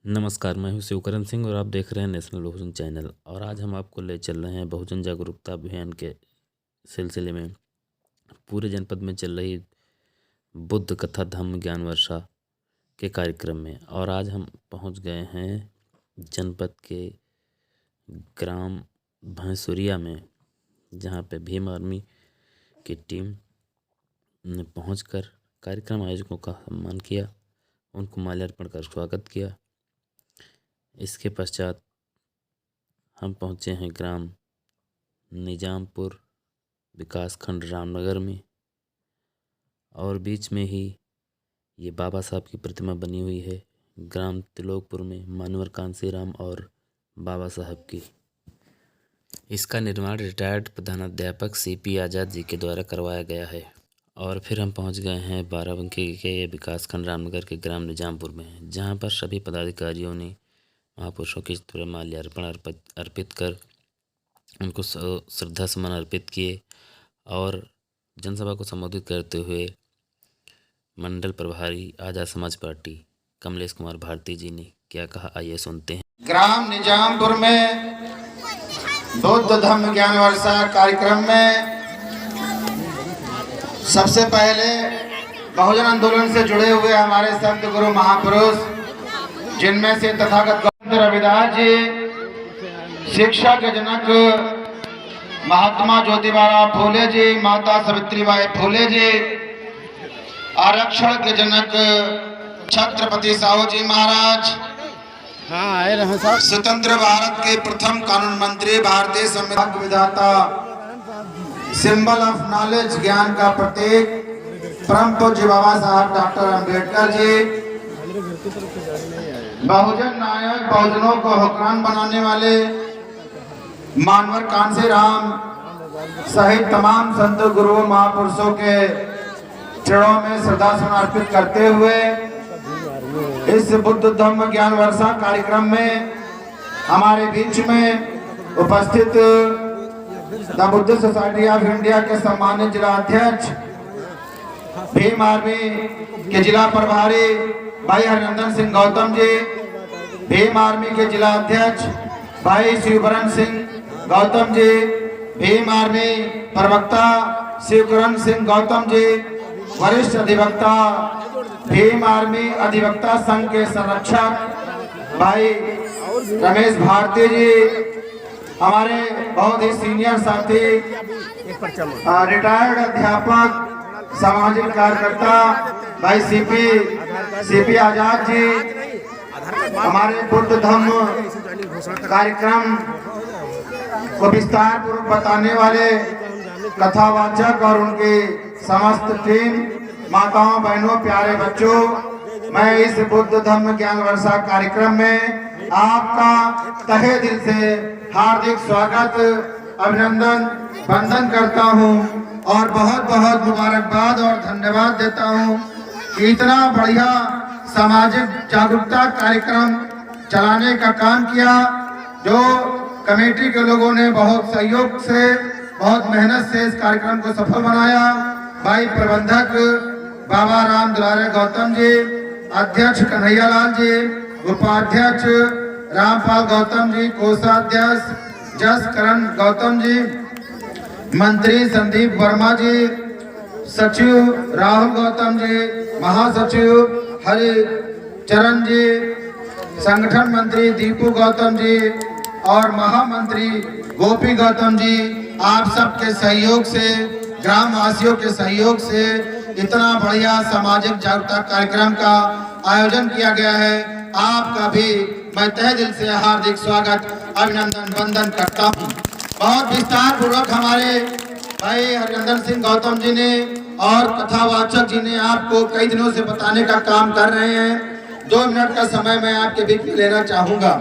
नमस्कार, मैं हूं शिवकरण सिंह और आप देख रहे हैं नेशनल बहुजन चैनल। और आज हम आपको ले चल रहे हैं बहुजन जागरूकता अभियान के सिलसिले में पूरे जनपद में चल रही बुद्ध कथा धम्म ज्ञान वर्षा के कार्यक्रम में। और आज हम पहुंच गए हैं जनपद के ग्राम भैंसुरिया में, जहां पे भीम आर्मी की टीम ने पहुंचकर कार्यक्रम आयोजकों का सम्मान किया, उनको माल्यार्पण कर स्वागत किया। इसके पश्चात हम पहुँचे हैं ग्राम निजामपुर विकासखंड रामनगर में, और बीच में ही ये बाबा साहब की प्रतिमा बनी हुई है ग्राम तिलोकपुर में, मानवर कांसीराम और बाबा साहब की। इसका निर्माण रिटायर्ड प्रधानाध्यापक CP आज़ाद जी के द्वारा करवाया गया है। और फिर हम पहुंच गए हैं बाराबंकी के विकासखंड रामनगर के ग्राम निजामपुर में, जहां पर सभी पदाधिकारियों ने महापुरुषों की चित्र पर माल्यार्पण अर्पित कर उनको श्रद्धा सुमन अर्पित किए। और जनसभा को संबोधित करते हुए मंडल प्रभारी आज़ाद समाज पार्टी कमलेश कुमार भारती जी ने क्या कहा, आइए सुनते हैं। ग्राम निजामपुर में बुद्ध धम्म ज्ञान वर्षा कार्यक्रम में सबसे पहले बहुजन आंदोलन से जुड़े हुए हमारे संत गुरु महापुरुष, जिनमें से तथागत रविदास जी, शिक्षा के जनक महात्मा ज्योतिबा फूले जी, माता सावित्रीबाई फूले जी, आरक्षण के जनक छत्रपति साहू जी महाराज, स्वतंत्र भारत के प्रथम कानून मंत्री, भारतीय संविधान विधाता, सिंबल ऑफ नॉलेज, ज्ञान का प्रतीक, परम पूज्य बाबा साहब डॉक्टर अंबेडकर जी, बहुजन नायक, बहुजनों को हुक्मरान बनाने वाले मानवर कांसीराम सहित तमाम संत गुरु महापुरुषों के चरणों में श्रद्धा सुमन अर्पित करते हुए इस बुद्ध धम्म ज्ञान वर्षा कार्यक्रम में हमारे बीच में उपस्थित the Buddha society of India के सम्मानित जिला अध्यक्ष, भीम आर्मी के जिला प्रभारी भाई हरनंदन सिंह गौतम जी, भीम आर्मी के जिला अध्यक्ष भाई शिवकरण सिंह गौतम जी, भीम आर्मी प्रवक्ता शिवकरण सिंह गौतम जी, वरिष्ठ अधिवक्ता भीम आर्मी अधिवक्ता संघ के संरक्षक भाई रमेश भारती जी, हमारे बहुत ही सीनियर साथी रिटायर्ड अध्यापक सामाजिक कार्यकर्ता भाई CP आज़ाद जी, हमारे बुद्ध धम्म कार्यक्रम को विस्तार पूर्वक बताने वाले कथावाचक और उनकी समस्त टीम, माताओं बहनों प्यारे बच्चों, मैं इस बुद्ध धम्म ज्ञान वर्षा कार्यक्रम में आपका तहे दिल से हार्दिक स्वागत, अभिनंदन, वंदन करता हूं और बहुत बहुत मुबारकबाद और धन्यवाद देता हूं कि इतना बढ़िया सामाजिक जागरूकता कार्यक्रम चलाने का काम किया, जो कमेटी के लोगों ने बहुत सहयोग से, बहुत मेहनत से इस कार्यक्रम को सफल बनाया। भाई प्रबंधक बाबा राम दुलारे गौतम जी, अध्यक्ष कन्हैयालाल जी, उपाध्यक्ष रामपाल गौतम जी, कोषाध्यक्ष जस करण गौतम जी, मंत्री संदीप वर्मा जी, सचिव राहुल गौतम जी, महासचिव हरि चरण जी, संगठन मंत्री दीपू गौतम जी और महामंत्री गोपी गौतम जी, आप सबके सहयोग से, ग्राम वासियों के सहयोग से इतना बढ़िया सामाजिक जागरूकता कार्यक्रम का आयोजन किया गया है। आपका भी मैं तहे दिल से हार्दिक स्वागत, अभिनंदन, वंदन करता हूँ। बहुत विस्तार पूर्वक हमारे भाई हरनंदन सिंह गौतम जी ने और कथावाचक जी ने आपको कई दिनों से बताने का काम कर रहे हैं। 2 मिनट का समय मैं आपके बीच में लेना चाहूंगा।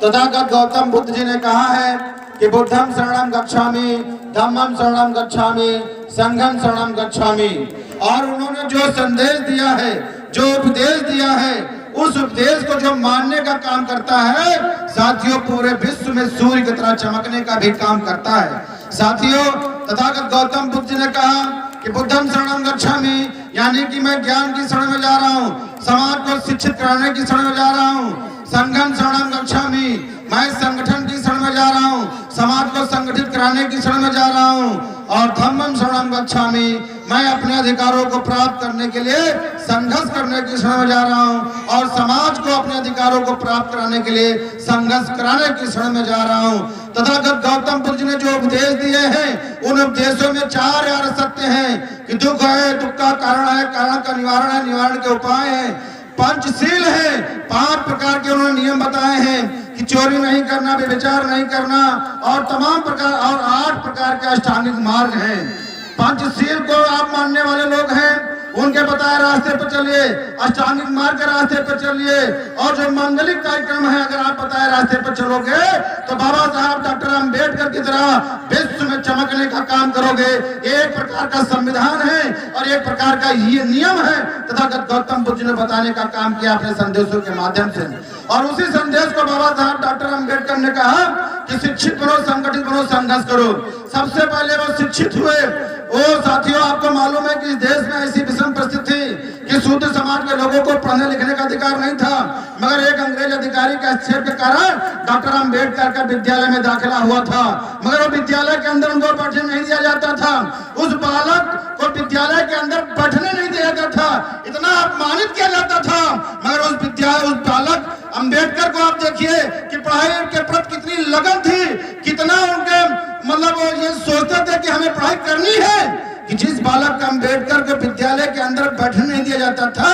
तथागत गौतम बुद्ध जी ने कहा है कि बुद्धम शरणम गच्छामि, धम्मम शरणम गच्छामि, संघम शरणम गच्छामि। और उन्होंने जो संदेश दिया है, जो उपदेश दिया है, उस उपदेश को जो मानने का काम करता है, साथियों पूरे विश्व में सूर्य की तरह चमकने का भी काम करता है। साथियों, तथागत गौतम बुद्ध जी ने कहा कि बुद्धम शरणम गच्छामि, यानी कि मैं ज्ञान की शरण में जा रहा हूँ, समाज को शिक्षित कराने की शरण में जा रहा हूँ, संघं शरणं गच्छामि। मैं संगठन की शरण में जा रहा हूँ, समाज को संगठित कराने की शरण में जा रहा हूँ। और धम्मं शरणं गच्छामि, मैं अपने अधिकारों को प्राप्त करने के लिए संघर्ष करने की शरण में जा रहा हूँ और समाज को अपने अधिकारों को प्राप्त कराने के लिए संघर्ष कराने की शरण में जा रहा हूँ। तथागत गौतम बुद्ध जी ने जो उपदेश दिए हैं, उन उपदेशों में 4 यार सत्य हैं कि दुख है, दुख का कारण है, कारण का निवारण है, निवारण के उपाय है, पंचशील है, 5 प्रकार के उन्होंने नियम बताए हैं कि चोरी नहीं करना, व्यभिचार नहीं करना और तमाम प्रकार और 8 प्रकार के अष्टांगिक मार्ग हैं। पंचशील को आप मानने वाले लोग हैं, उनके बताए रास्ते पर चलिए, अष्टांगिक मार्ग के रास्ते पर चलिए और जो मांगलिक कार्यक्रम है, अगर आप बताए रास्ते पर चलोगे तो बाबा साहब डॉक्टर अम्बेडकर की तरह विश्व में चमकने का काम करोगे। एक प्रकार का संविधान है और एक प्रकार का ये नियम है तथागत गौतम बुद्ध ने बताने का काम किया अपने संदेशों के माध्यम से। और उसी संदेश को बाबा साहब डॉक्टर अम्बेडकर ने कहा कि शिक्षित बनो, संगठित बनो, संघर्ष करो। सबसे पहले वो शिक्षित हुए। ओ साथियों, आपको मालूम है कि इस देश में ऐसी विषम परिस्थिति थी कि शूद्र समाज के लोगों को पढ़ने लिखने का अधिकार नहीं था, मगर एक अंग्रेज अधिकारी के हस्तक्षेप के कारण डॉक्टर अम्बेडकर का विद्यालय में दाखिला हुआ था, मगर वो विद्यालय के अंदर उनको बैठने नहीं दिया जाता था। उस बालक को विद्यालय के अंदर बैठने नहीं दिया जाता था, इतना अपमानित किया जाता था। मगर उस बालक अम्बेडकर को आप देखिए कि पढ़ाई के प्रति कितनी लगन थी, कितना उनके मतलब वो ये सोचते थे कि हमें पढ़ाई करनी है कि जिस बालक अम्बेडकर को विद्यालय के अंदर बैठने नहीं दिया जाता था,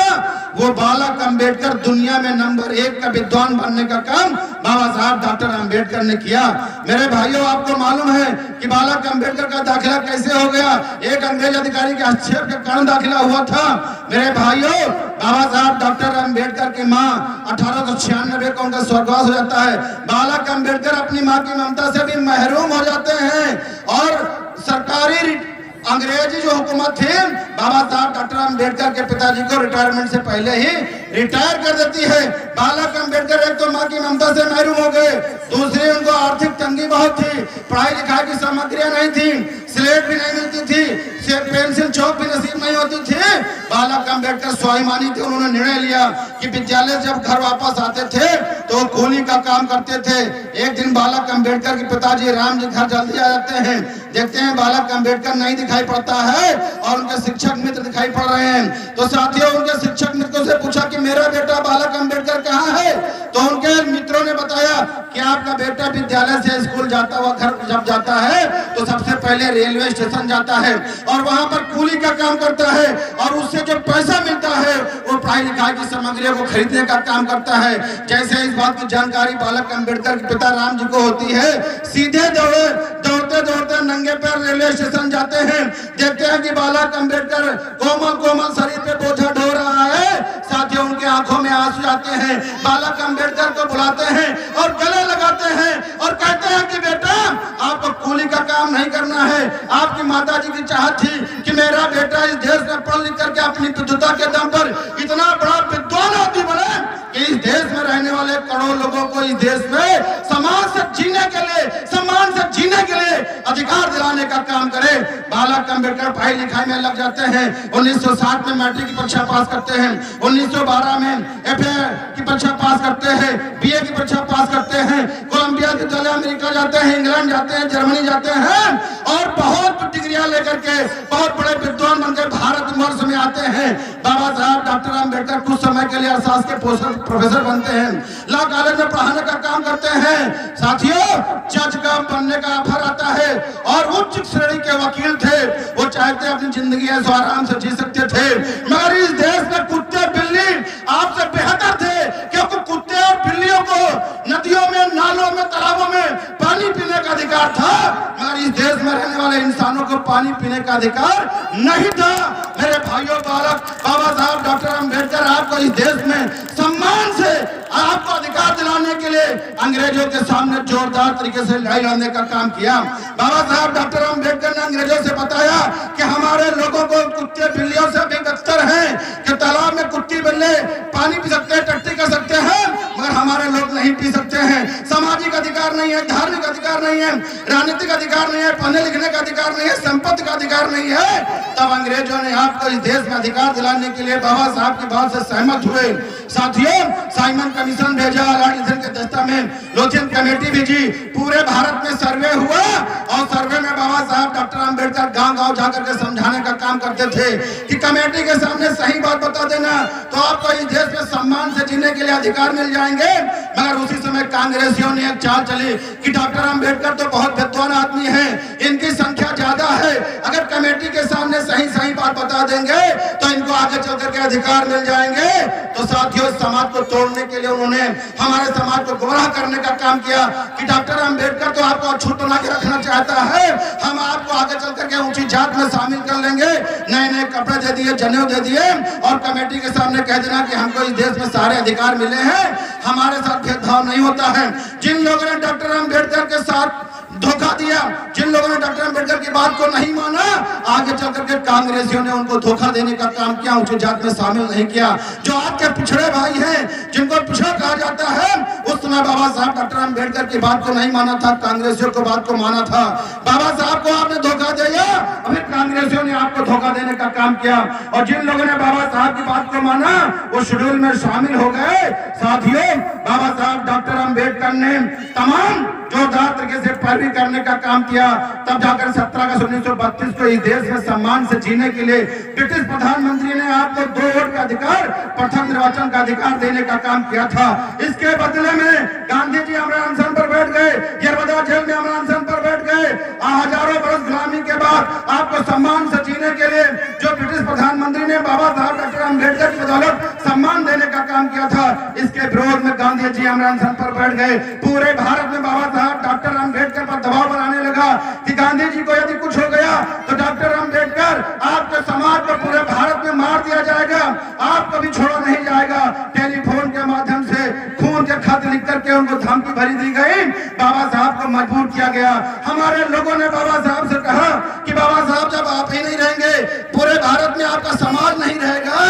वो बालक अम्बेडकर दुनिया में नंबर 1 का विद्वान बनने का काम बाबा साहब डॉक्टर अम्बेडकर ने किया। मेरे भाइयों, आपको मालूम है कि बालक अम्बेडकर का दाखिला कैसे हो गया? एक अंग्रेज अधिकारी के हस्तक्षेप के कारण दाखिला हुआ था। मेरे भाइयों, बाबा साहब डॉक्टर अम्बेडकर की माँ 1896 को उनका स्वर्गवास हो जाता है। बालक अम्बेडकर अपनी माँ की ममता से भी महरूम हो जाते हैं और सरकारी अंग्रेजी जो हुकूमत थी, बाबा साहब डॉक्टर अम्बेडकर के पिताजी को रिटायरमेंट से पहले ही रिटायर कर देती है। बालक अम्बेडकर एक तो माँ की ममता से महरूम हो गए, दूसरी उनको आर्थिक तंगी बहुत थी, पढ़ाई लिखाई की सामग्रियां नहीं थी, स्लेट भी नहीं मिलती थी, पेंसिल चौक भी नसीब नहीं होती थी। बालक अम्बेडकर स्वाभिमानी थे, उन्होंने निर्णय लिया कि विद्यालय जब घर वापस आते थे तो वो कूली का काम करते थे। एक दिन बालक अम्बेडकर के पिताजी राम जी घर जल्दी आ जाते हैं, देखते हैं बालक अम्बेडकर नहीं दिखाई पड़ता है और उनके शिक्षक मित्र दिखाई पड़ रहे हैं। तो साथियों, उनके शिक्षक मित्रों से पूछा कि मेरा बेटा बालक अम्बेडकर कहाँ है? तो उनके मित्रों ने बताया कि आपका बेटा विद्यालय से स्कूल जाता हुआ घर जब जाता है तो सबसे पहले रेलवे स्टेशन जाता है और वहां पर कूली का काम करता है और उससे जो पैसा मिलता है वो पढ़ाई लिखाई की सामग्रियों को खरीदने का काम करता है। जैसे इस बात की जानकारी बालक अम्बेडकर के पिता राम जी को होती है, सीधे दौड़ते दौड़ते नंगे पैर रेलवे स्टेशन जाते हैं, देखते हैं कि बालक अम्बेडकर कोमल शरीर पे बोझा ढो रहा है। साथियों, उनके आंखों में आंसू आते हैं। बालक अम्बेडकर को बुलाते हैं और गले लगाते हैं और कहते हैं कि बेटा, आपको कूली का काम नहीं करना है। आपकी माता जी की चाहत थी कि मेरा बेटा इस देश में पढ़ लिख करके अपनी विद्वता के दम पर इतना बड़ा विद्वान आदमी बने कि इस देश में रहने वाले करोड़ों लोगों को इस देश में समाज से जीने के लिए, सम्मान से जीने के लिए अधिकार दिलाने का काम करे। बालक अम्बेडकर पढ़ाई लिखाई में लग जाते हैं। 1960 में मैट्रिक की परीक्षा पास करते हैं, 1912 में FA की परीक्षा पास करते हैं, BA की परीक्षा पास करते हैं, कोलंबिया विद्यालय अमेरिका जाते हैं, इंग्लैंड जाते हैं, जर्मनी जाते हैं और बहुत डिग्रियां लेकर के बहुत बड़े विद्वान बनकर भारत वर्ष में आते हैं। बाबा साहब डॉक्टर अम्बेडकर कुछ समय के लिए अर्थशास्त्र के प्रोफेसर बनते हैं, लॉ कॉलेज में पढ़ाने का काम करते हैं। साथियों, जज का बनने का ऑफर आता है और उच्च श्रेणी के वकील थे, वो चाहते अपनी जिंदगी ऐसे आराम से जी सकते थे, मगर इस देश में कुत्ते बिल्ली आपसे बेहतर थे, क्योंकि कुत्ते और बिल्लियों को नदियों में, नालों में, तालाबों में पानी पीने का अधिकार था, मगर इस देश में रहने वाले इंसानों को पानी पीने का अधिकार नहीं था। मेरे भाइयों, बाबा साहब डॉक्टर अम्बेडकर आपको इस देश में सम्मान से आपको अधिकार दिलाने के लिए अंग्रेजों के सामने जोरदार तरीके से लड़ाई लड़ने का काम किया। बाबा साहब डॉक्टर अम्बेडकर ने अंग्रेजों से बताया कि हमारे लोगों को कुत्ते बिल्लियों से भी बदतर हैं कि तालाब में कुत्ती बिल्ली पानी पी सकते हैं, टट्टी कर सकते हैं, मगर हमारे लोग नहीं पी सकते हैं। सामाजिक अधिकार अधिकार नहीं है, धार्मिक अधिकार नहीं है, राजनीतिक अधिकार नहीं है, पढ़ने लिखने का अधिकार नहीं है, संपत्ति का अधिकार नहीं है, तब अंग्रेजों ने आपको इस देश में अधिकार दिलाने के लिए बाबा साहब की बात से सहमत हुए। साथियों, साइमन कमीशन भेजा, लॉर्ड लिथन के दस्ता में लोचन कमेटी भेजी, पूरे भारत में सर्वे हुआ और सर्वे में बाबा साहब डॉक्टर अंबेडकर गांव-गांव जाकर के समझाने का काम करते थे कि कमेटी के सामने सही बात बता देना तो आपको इस देश में सम्मान से जीने के लिए अधिकार मिल जाएंगे। मगर उसी समय कांग्रेसियों ने एक चाल चली कि डॉक्टर अंबेडकर तो बहुत विद्वान आदमी है, इनकी संख्या ज्यादा है, अगर कमेटी के सामने सही बात बता देंगे तो इनको आगे चल करके अधिकार मिल जाएंगे। तो साथियों, समाज को तोड़ने के लिए उन्होंने हमारे समाज को गुमराह करने का काम किया कि डॉक्टर अंबेडकर तो आपको अछूत बना के रखना चाहता है, हम आपको आगे चल करके ऊंची जात में शामिल कर लेंगे, नए कपड़े दे दिए, जनेऊ दे दिए और कमेटी के सामने कह देना कि हमको इस देश में सारे अधिकार मिले हैं, हमारे साथ भेदभाव नहीं होता है। जिन लोगों ने डॉक्टर अंबेडकर के साथ धोखा दिया, जिन लोगों ने डॉक्टर अंबेडकर की बात को नहीं माना, आगे चल करके कांग्रेसियों ने उनको धोखा देने का काम किया, ऊंची जात में शामिल नहीं किया। जो आज के पिछड़े भाई हैं, जिनको पिछड़ा कहा जाता है, उस समय बाबा साहब डॉक्टर अंबेडकर की बात को नहीं माना था, कांग्रेसियों को बात को माना था। बाबा साहब को आपने धोखा दिया, अभी कांग्रेसियों ने आपको धोखा देने का काम किया और जिन लोगों ने बाबा साहब की बात को माना वो शेड्यूल में शामिल हो गए। साथियों, बाबा साहब डॉक्टर अंबेडकर ने तमाम जोरदार तरीके से पैरवी करने का काम किया, तब जाकर 17 अगस्त 1932 को इस देश में सम्मान से जीने के लिए ब्रिटिश प्रधानमंत्री ने आपको 2 वोट का अधिकार, प्रथम निर्वाचन का अधिकार देने का काम किया था। इसके बदले में गांधी जी अमर अनशन पर बैठ गए, यरवदा जेल में अमर अनशन पर बैठ गए। हजारों बरस गुलामी के बाद आपको सम्मान से जीने के लिए जो ब्रिटिश प्रधानमंत्री ने बाबा साहब डॉक्टर अंबेडकर की बदौलत सम्मान देने का काम किया था, इसके विरोध में गांधी जी अमर अनशन पर बैठ गए। पूरे भारत में बाबा साहब डॉक्टर अंबेडकर पर दबाव बनाने लगा कि गांधी जी को यदि कुछ हो गया तो डॉक्टर अंबेडकर आपके समाज को पूरे भारत में मार दिया जाएगा, आपको भी छोड़ा नहीं जाएगा। टेलीफोन के माध्यम से खून के खत लिख करके उनको धमकी भरी दी गई, बाबा साहब को मजबूर किया गया। हमारे लोगों ने बाबा साहब से कहा कि बाबा साहब जब आप ही नहीं रहेंगे, पूरे भारत में आपका समाज नहीं रहेगा,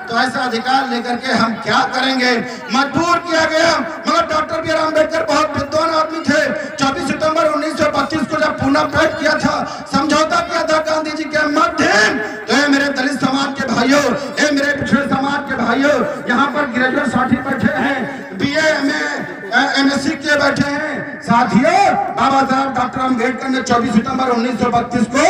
तो ऐसा अधिकार लेकर के हम क्या करेंगे। मजबूर किया गया, मगर डॉक्टर बी आर अम्बेडकर बहुत विद्वान आदमी थे। 24 सितंबर 1925 को जब पुनः पैक्ट किया था, समझौता किया था गांधी जी के माध्यम, तो ये मेरे दलित समाज के भाइयों, ये मेरे पिछड़े समाज के भाइयों, यहाँ पर ग्रेजुएट साथी बैठे हैं, BA MSc के बैठे हैं। साथियों, बाबा साहब डॉक्टर अंबेडकर ने 24 सितंबर 1932 को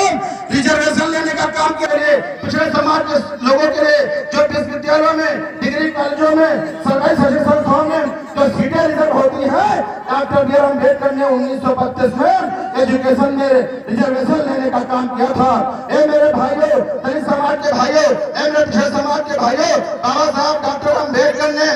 रिजर्वेशन लेने का काम किया है पिछड़े समाज के लोगों के लिए, जो विश्वविद्यालयों में, डिग्री कॉलेजों में, सरकारी शिक्षण संस्थाओं में जो सीटें रिजर्व होती है, डॉक्टर बी आर अम्बेडकर ने 1932 में एजुकेशन में रिजर्वेशन लेने का काम किया था। ए मेरे भाइयों, दलित समाज के भाइयों, ए मेरे पिछड़े समाज के भाइयों, बाबा साहब डॉक्टर अम्बेडकर ने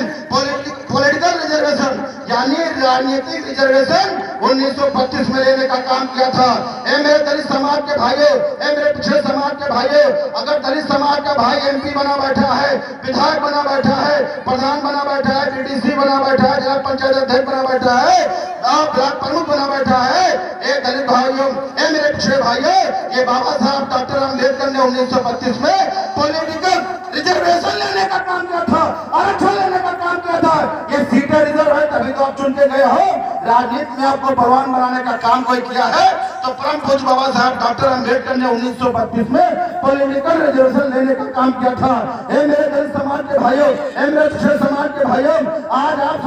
पॉलिटिकल रिजर्वेशन यानी राजनीतिक रिजर्वेशन 1932 में लेने का काम किया था। ए मेरे दलित समाज के भाइयों, ए मेरे पिछड़े समाज के भाइयों, अगर दलित समाज का भाई MP बना बैठा है, विधायक बना बैठा है, प्रधान बना बैठा है, DDC बना बैठा है, जिला पंचायत अध्यक्ष बना बैठा है, ब्लॉक प्रमुख बना बैठा है, ए दलित भाइयों, ए मेरे पिछड़े भाइयों, ये बाबा साहब डॉक्टर अम्बेडकर ने 1932 में पॉलिटिकल रिजर्वेशन लेने का काम किया था, आरक्षण लेने का काम किया था। ये सीटें रिजर्व है तभी तो आप चुन के गए हो, राजनीति में आपको बलवान बनाने का काम कोई किया है। तो परम पूज्य बाबा साहब डॉक्टर अम्बेडकर ने 1932 में पॉलिटिकल रिजर्वेशन लेने का काम किया था। ए मेरे दलित समाज के भाइयों, ए मेरे पिछड़े समाज के भाइयों, आज आप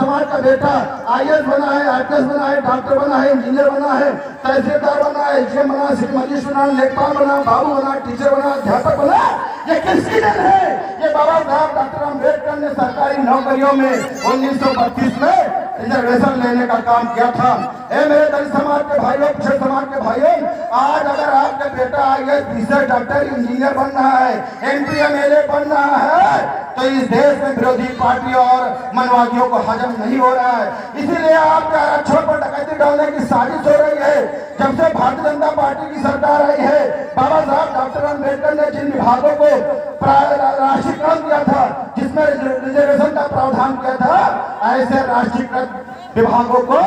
समाज का बेटा IAS बना है, IPS बना है, डॉक्टर बना है, इंजीनियर बना है, तहसीलदार बना है, GM बना, सिटी मजिस्ट्रेट बना, लेखपाल बना, बाबू बना, टीचर बना, अध्यापक बना, ये किसकी देन है? ये बाबा साहब डॉक्टर अम्बेडकर ने सरकारी नौकरियों में 1932 में रिजर्वेशन लेने का काम किया था। ए मेरे दलित समाज के भाइयों, पिछड़े समाज के भाइयों, आज अगर आपका बेटा IAS, PCS, डॉक्टर, इंजीनियर बन रहा है, MP, MLA बन रहा है, तो इस देश में विरोधी पार्टी और मनवादियों को हजम नहीं हो रहा है। इसीलिए आपके आरक्षण पर डकैती डालने की साजिश हो रही है। जब से भारतीय जनता पार्टी की सरकार आई है, बाबा साहब डॉक्टर अम्बेडकर ने जिन विभागों को राष्ट्रीयकरण किया था, जिसमें रिजर्वेशन का प्रावधान किया था, ऐसे राष्ट्रीयकृत विभागों को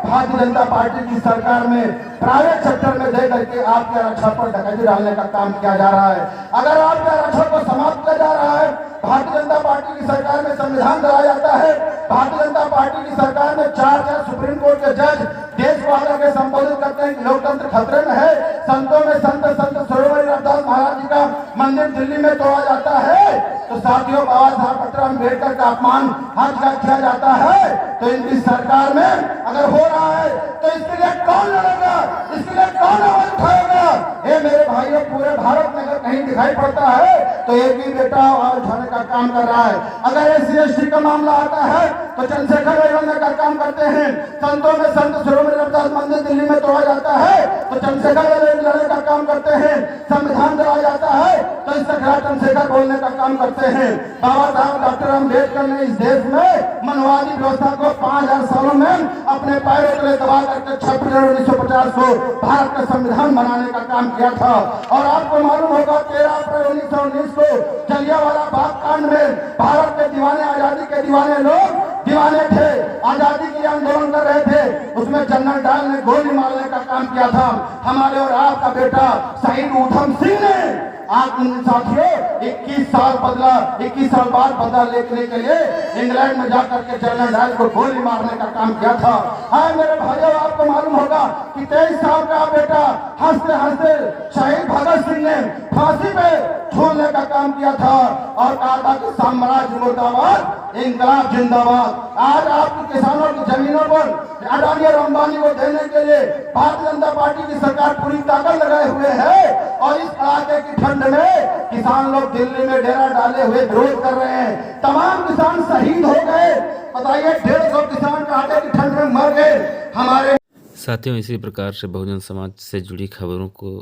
भारतीय जनता पार्टी की सरकार में प्राइवेट सेक्टर में दे करके आपके आरक्षण पर डकैती डालने का काम किया जा रहा है। अगर आपके आरक्षण को समाप्त किया जा रहा है, भारतीय जनता पार्टी की सरकार में संविधान कराया जाता है, भारतीय जनता पार्टी की सरकार में 4 सुप्रीम कोर्ट के जज देश को आकर के संबोधित करते हैं कि लोकतंत्र खतरे में है। संतों में संत सरोवर रविदास महाराज जी का मंदिर दिल्ली में तोड़ा जाता है, तो साथियों बाबा साहब डॉक्टर अम्बेडकर का अपमान हर जगह किया जाता है। तो इनकी सरकार में अगर हो रहा है तो इसके लिए कौन लड़ेगा, इसके लिए कौन आवाज उठाएगा? ये मेरे भाइयों, पूरे भारत में अगर कहीं दिखाई पड़ता है तो एक ही बेटा आवाज उठाने का काम कर रहा है। अगर SC/ST का मामला आता है तो चंद्रशेखर आजाद का काम करते हैं। संतों में संत सरोवर रविदास मंदिर दिल्ली में तोड़ा जाता है तो चंद्रशेखर आजाद लड़ने का काम करते हैं। संविधान जलाया जाता है तो इसके खिलाफ चंद्रशेखर बोलने का काम करते हैं। बाबा साहब डॉक्टर अम्बेडकर ने इस देश में मनवादी व्यवस्था को 5000 सालों में अपने पैरों तले दबा करके 26 जनवरी 1950 को भारत का संविधान बनाने का काम किया था। और आपको मालूम होगा 13 अप्रैल 1919 को जलियांवाला बाग कांड में भारत के दीवाने, आजादी के दीवाने लोग दीवाने थे, आजादी के लिए आंदोलन कर रहे थे, उसमें जनरल डायर ने गोली मारने का काम किया था। हमारे और आपका बेटा शहीद ऊधम सिंह ने आज साथियों 21 साल बदला, 21 साल बाद बदला लेने के लिए इंग्लैंड में जाकर के जनरल डायर को गोली मारने का काम किया था। हाँ मेरे भाइयों, आपको मालूम होगा कि 23 साल का बेटा हंसते हंसते शहीद भगत सिंह ने फांसी पे छोड़ने का काम किया था और कहा था कि साम्राज्य मुर्दाबाद, इंकलाब जिंदाबाद। आज आपके किसानों की जमीनों पर अडानी और अंबानी को देने के लिए भारतीय जनता पार्टी की सरकार पूरी ताकत लगाए हुए है और इस कड़ाके की ठंड में किसान लोग दिल्ली में डेरा डाले हुए विरोध कर रहे हैं। तमाम किसान शहीद हो गए। बताइए 150 किसान कड़ाके की ठंड में मर गए। हमारे साथियों, इसी प्रकार से बहुजन समाज से जुड़ी खबरों को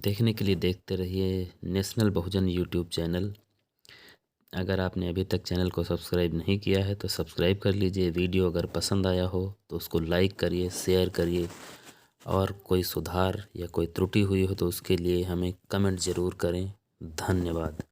देखने के लिए देखते रहिए नेशनल बहुजन यूट्यूब चैनल। अगर आपने अभी तक चैनल को सब्सक्राइब नहीं किया है तो सब्सक्राइब कर लीजिए। वीडियो अगर पसंद आया हो तो उसको लाइक करिए, शेयर करिए और कोई सुधार या कोई त्रुटि हुई हो तो उसके लिए हमें कमेंट ज़रूर करें। धन्यवाद।